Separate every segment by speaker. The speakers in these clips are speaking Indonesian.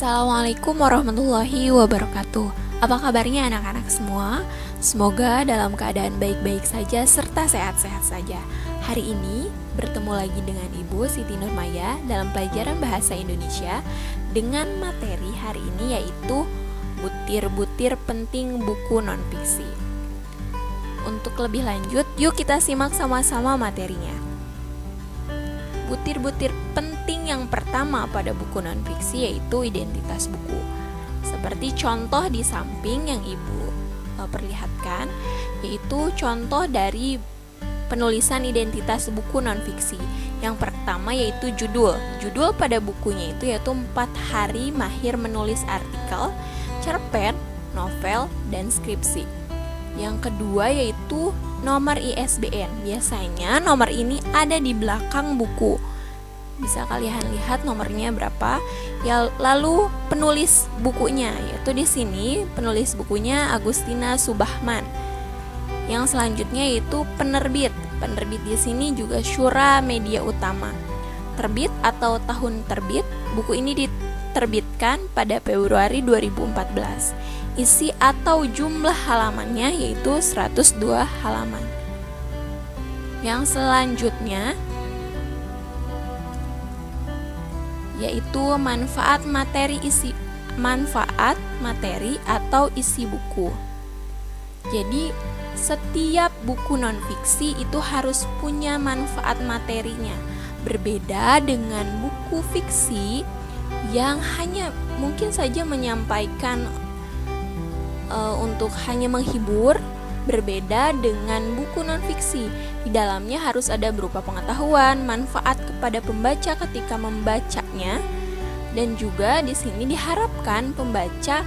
Speaker 1: Assalamualaikum warahmatullahi wabarakatuh. Apa kabarnya anak-anak semua? Semoga dalam keadaan baik-baik saja serta sehat-sehat saja. Hari ini bertemu lagi dengan Ibu Siti Nurmaya dalam pelajaran Bahasa Indonesia dengan materi hari ini yaitu butir-butir penting buku non-fiksi. Untuk lebih lanjut, yuk kita simak sama-sama materinya. Butir-butir penting yang pertama pada buku non-fiksi yaitu identitas buku. Seperti contoh di samping yang Ibu perlihatkan, yaitu contoh dari penulisan identitas buku non-fiksi. Yang pertama yaitu judul. Judul pada bukunya itu yaitu 4 hari mahir menulis artikel, cerpen, novel, dan skripsi. Yang kedua yaitu nomor ISBN. Biasanya nomor ini ada di belakang buku. Bisa kalian lihat nomornya berapa. Ya, lalu penulis bukunya yaitu di sini penulis bukunya Agustina Subahman. Yang selanjutnya yaitu penerbit. Penerbit di sini juga Syura Media Utama. Terbit atau tahun terbit. Buku ini diterbitkan pada Februari 2014. Isi atau jumlah halamannya yaitu 102 halaman. Yang selanjutnya yaitu manfaat materi atau isi buku. Jadi setiap buku non-fiksi itu harus punya manfaat materinya. Berbeda dengan buku fiksi yang hanya mungkin saja menyampaikan untuk hanya menghibur. Berbeda dengan buku non-fiksi, di dalamnya harus ada berupa pengetahuan, manfaat kepada pembaca ketika membacanya, dan juga di sini diharapkan pembaca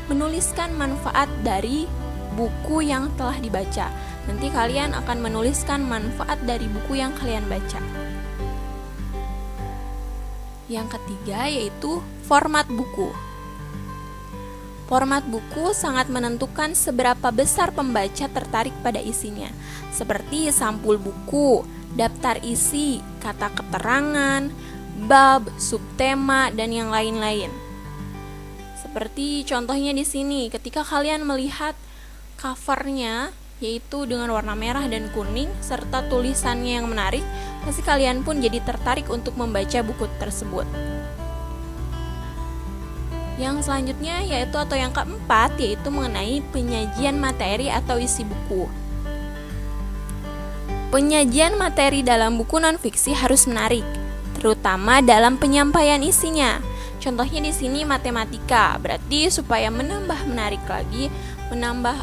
Speaker 1: menuliskan manfaat dari buku yang telah dibaca. Nanti kalian akan menuliskan manfaat dari buku yang kalian baca. Yang ketiga yaitu format buku. Format buku sangat menentukan seberapa besar pembaca tertarik pada isinya, seperti sampul buku, daftar isi, kata keterangan, bab, subtema, dan yang lain-lain. Seperti contohnya di sini, ketika kalian melihat covernya, yaitu dengan warna merah dan kuning, serta tulisannya yang menarik, pasti kalian pun jadi tertarik untuk membaca buku tersebut. Yang selanjutnya yaitu atau yang keempat yaitu mengenai penyajian materi atau isi buku. Penyajian materi dalam buku non-fiksi harus menarik, terutama dalam penyampaian isinya. Contohnya di sini matematika, berarti supaya menambah menarik lagi, menambah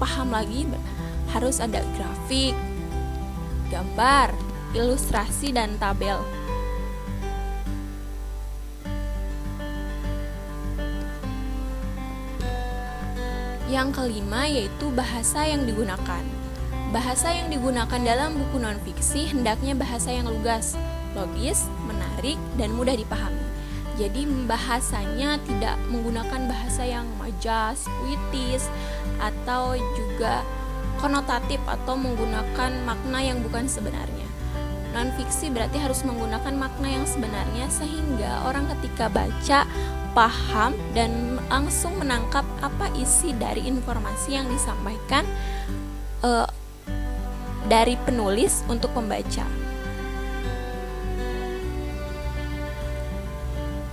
Speaker 1: paham lagi, harus ada grafik, gambar, ilustrasi, dan tabel. Yang kelima yaitu bahasa yang digunakan. Bahasa yang digunakan dalam buku non-fiksi hendaknya bahasa yang lugas, logis, menarik, dan mudah dipahami. Jadi bahasanya tidak menggunakan bahasa yang majas, puitis, atau juga konotatif atau menggunakan makna yang bukan sebenarnya. Non-fiksi berarti harus menggunakan makna yang sebenarnya sehingga orang ketika baca paham dan langsung menangkap apa isi dari informasi yang disampaikan dari penulis untuk pembaca.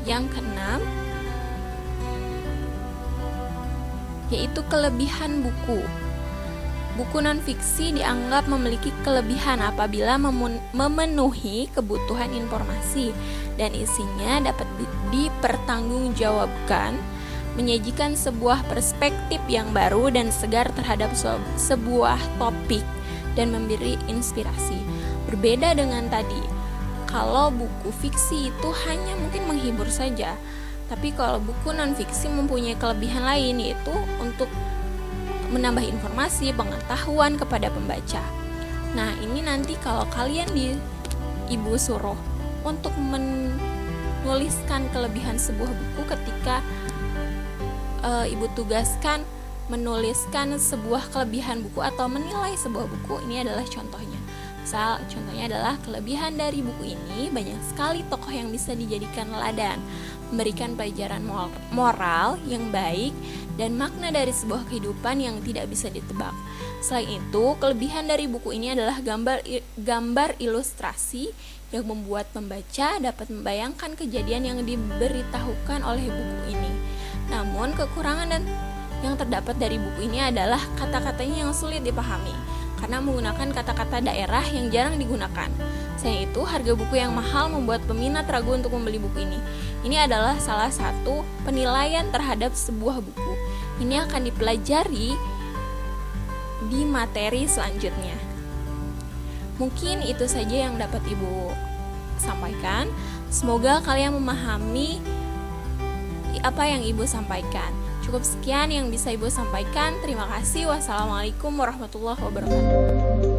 Speaker 1: Yang keenam yaitu kelebihan buku. Buku non-fiksi dianggap memiliki kelebihan apabila memenuhi kebutuhan informasi dan isinya dapat dipertanggungjawabkan, menyajikan sebuah perspektif yang baru dan segar terhadap sebuah topik dan memberi inspirasi. Berbeda dengan tadi, kalau buku fiksi itu hanya mungkin menghibur saja, tapi kalau buku non-fiksi mempunyai kelebihan lain yaitu untuk menambah informasi, pengetahuan kepada pembaca. Nah, ini nanti kalau kalian Ibu suruh untuk menuliskan kelebihan sebuah buku ketika Ibu tugaskan menuliskan sebuah kelebihan buku atau menilai sebuah buku, ini adalah contohnya. Misal, contohnya adalah kelebihan dari buku ini banyak sekali tokoh yang bisa dijadikan teladan. memberikan pelajaran moral yang baik dan makna dari sebuah kehidupan yang tidak bisa ditebak. Selain itu, kelebihan dari buku ini adalah gambar ilustrasi yang membuat pembaca dapat membayangkan kejadian yang diberitahukan oleh buku ini. Namun, kekurangan yang terdapat dari buku ini adalah kata-katanya yang sulit dipahami karena menggunakan kata-kata daerah yang jarang digunakan. Selain itu, harga buku yang mahal membuat peminat ragu untuk membeli buku ini. Ini adalah salah satu penilaian terhadap sebuah buku. Ini akan dipelajari di materi selanjutnya. Mungkin itu saja yang dapat Ibu sampaikan. Semoga kalian memahami apa yang Ibu sampaikan. Cukup sekian yang bisa Ibu sampaikan. Terima kasih. Wassalamualaikum warahmatullahi wabarakatuh.